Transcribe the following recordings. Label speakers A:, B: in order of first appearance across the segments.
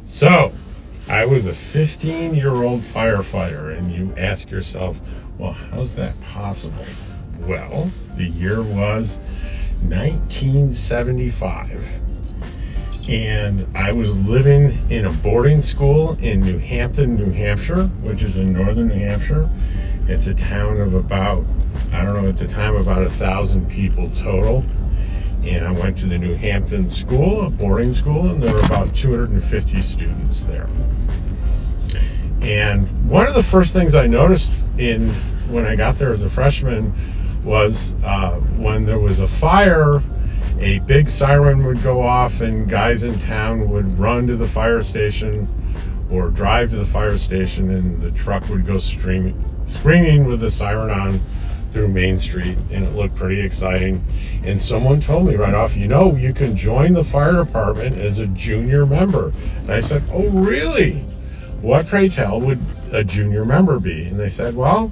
A: So, I was a 15-year-old firefighter, and you ask yourself, well, how's that possible? Well, the year was 1975, and I was living in a boarding school in Hampton, New Hampshire, which is in northern New Hampshire. It's a town of about, I don't know, at the time, about 1,000 people total. And I went to the New Hampton school, a boarding school, and there were about 250 students there. And one of the first things I noticed when I got there as a freshman was when there was a fire, a big siren would go off and guys in town would run to the fire station or drive to the fire station, and the truck would go screaming with the siren on through Main Street, and it looked pretty exciting. And someone told me right off, you can join the fire department as a junior member. And I said, oh, really? What, pray tell, would a junior member be? And they said, well,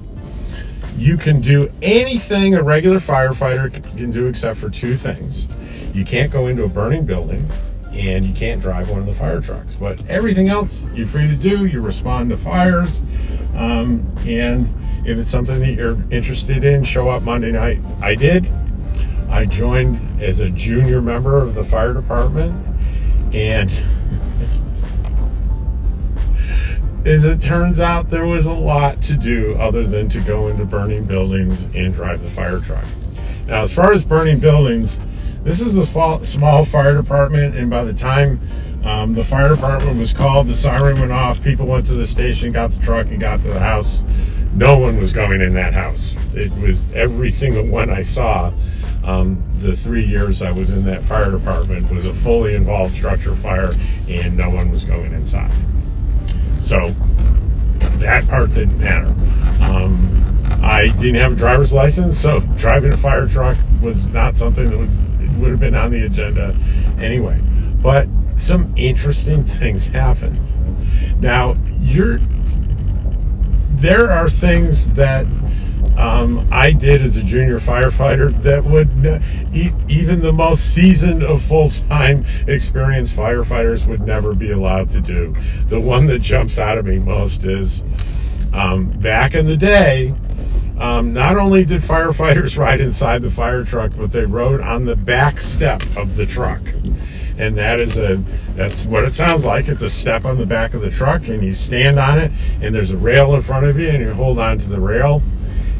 A: you can do anything a regular firefighter can do except for two things. You can't go into a burning building, and you can't drive one of the fire trucks. But everything else you're free to do. You respond to fires, and if it's something that you're interested in, show up Monday night. I did. I joined as a junior member of the fire department, and as it turns out, there was a lot to do other than to go into burning buildings and drive the fire truck. Now, as far as burning buildings, this was a small fire department, and by the time the fire department was called, the siren went off, people went to the station, got the truck, and got to the house. No one was going in that house. It was every single one I saw. The 3 years I was in that fire department was a fully involved structure fire, and no one was going inside. So that part didn't matter. I didn't have a driver's license, so driving a fire truck was not something that would have been on the agenda anyway. But some interesting things happened. Now, there are things that I did as a junior firefighter that would even the most seasoned of full-time experienced firefighters would never be allowed to do. The one that jumps out at me most is back in the day, not only did firefighters ride inside the fire truck, but they rode on the back step of the truck. And that's what it sounds like. It's a step on the back of the truck, and you stand on it, and there's a rail in front of you, and you hold on to the rail.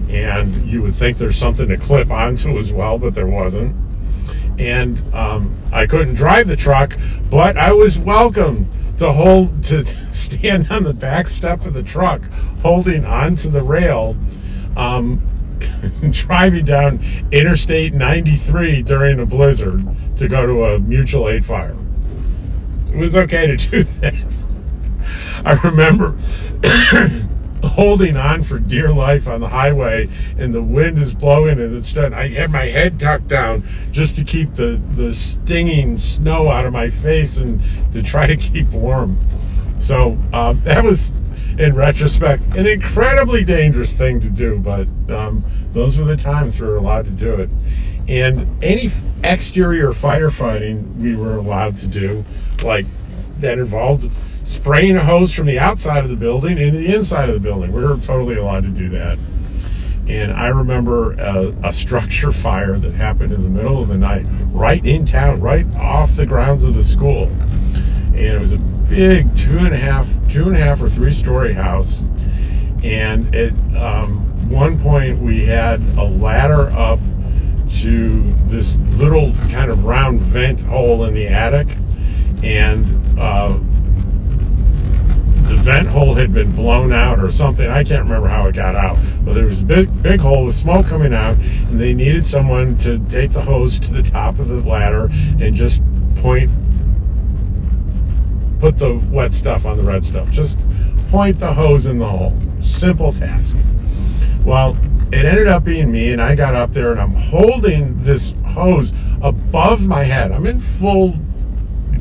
A: And you would think there's something to clip onto as well, but there wasn't. And I couldn't drive the truck, but I was welcome to stand on the back step of the truck, holding onto the rail, driving down Interstate 93 during a blizzard to go to a mutual aid fire. It was okay to do that. I remember holding on for dear life on the highway, and the wind is blowing, and I had my head tucked down just to keep the stinging snow out of my face and to try to keep warm. So that was, in retrospect, an incredibly dangerous thing to do, but those were the times we were allowed to do it. And any exterior firefighting we were allowed to do, like that involved spraying a hose from the outside of the building into the inside of the building. We were totally allowed to do that. And I remember a structure fire that happened in the middle of the night, right in town, right off the grounds of the school. And it was a big two and a half or 3-story house. And at one point we had a ladder up to this little kind of round vent hole in the attic, and the vent hole had been blown out or something. I can't remember how it got out, but there was a big hole with smoke coming out, and they needed someone to take the hose to the top of the ladder and just put the wet stuff on the red stuff. Just point the hose in the hole. Simple task. Well, it ended up being me, and I got up there, and I'm holding this hose above my head. I'm in full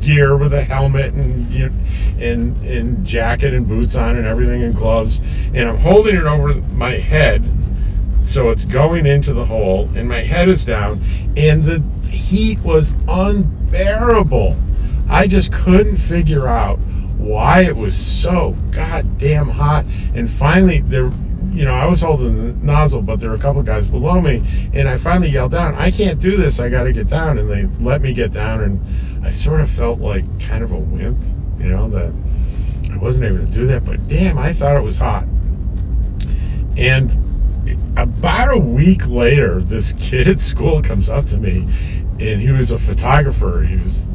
A: gear with a helmet and jacket and boots on and everything, and gloves, and I'm holding it over my head so it's going into the hole, and my head is down, and the heat was unbearable. I just couldn't figure out why it was so goddamn hot. And finally, I was holding the nozzle, but there were a couple guys below me, and I finally yelled down, "I can't do this, I got to get down." And they let me get down, and I sort of felt like kind of a wimp, that I wasn't able to do that, but damn, I thought it was hot. And about a week later, this kid at school comes up to me, and he was a photographer. He was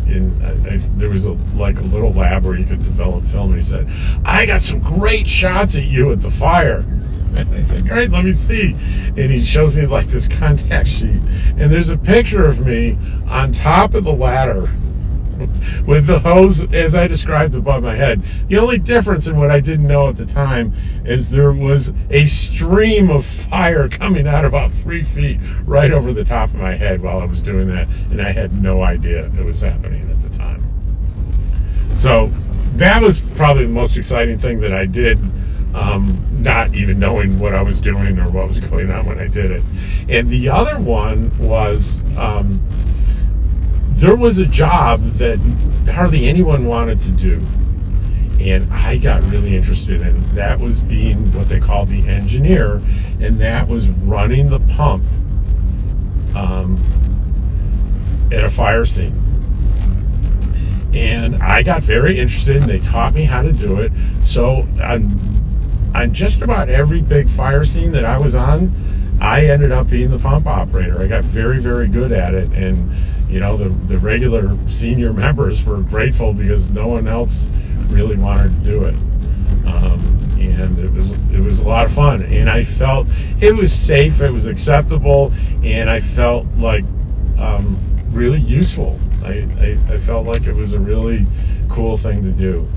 A: there was a little lab where you could develop film, and he said, "I got some great shots at you at the fire." And I said, "Great, let me see." And he shows me this contact sheet, and there's a picture of me on top of the ladder with the hose as I described above my head. The only difference in what I didn't know at the time is there was a stream of fire coming out about 3 feet right over the top of my head while I was doing that, and I had no idea it was happening at the time. So that was probably the most exciting thing that I did, not even knowing what I was doing or what was going on when I did it. And the other one was, there was a job that hardly anyone wanted to do, and I got really interested in it. That was being what they call the engineer, and that was running the pump at a fire scene. And I got very interested, and they taught me how to do it. So on just about every big fire scene that I was on, I ended up being the pump operator. I got very, very good at it, and the regular senior members were grateful because no one else really wanted to do it. And it was a lot of fun, and I felt it was safe, it was acceptable, and I felt like really useful. I felt like it was a really cool thing to do.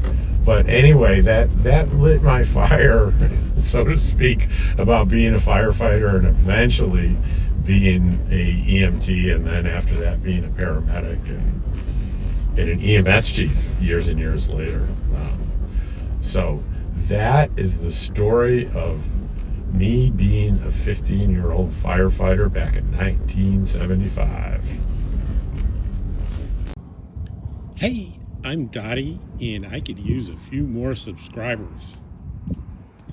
A: But anyway, that lit my fire, so to speak, about being a firefighter and eventually being a EMT, and then after that being a paramedic and an EMS chief years and years later. So that is the story of me being a 15-year-old firefighter back in 1975.
B: Hey, I'm Dottie, and I could use a few more subscribers.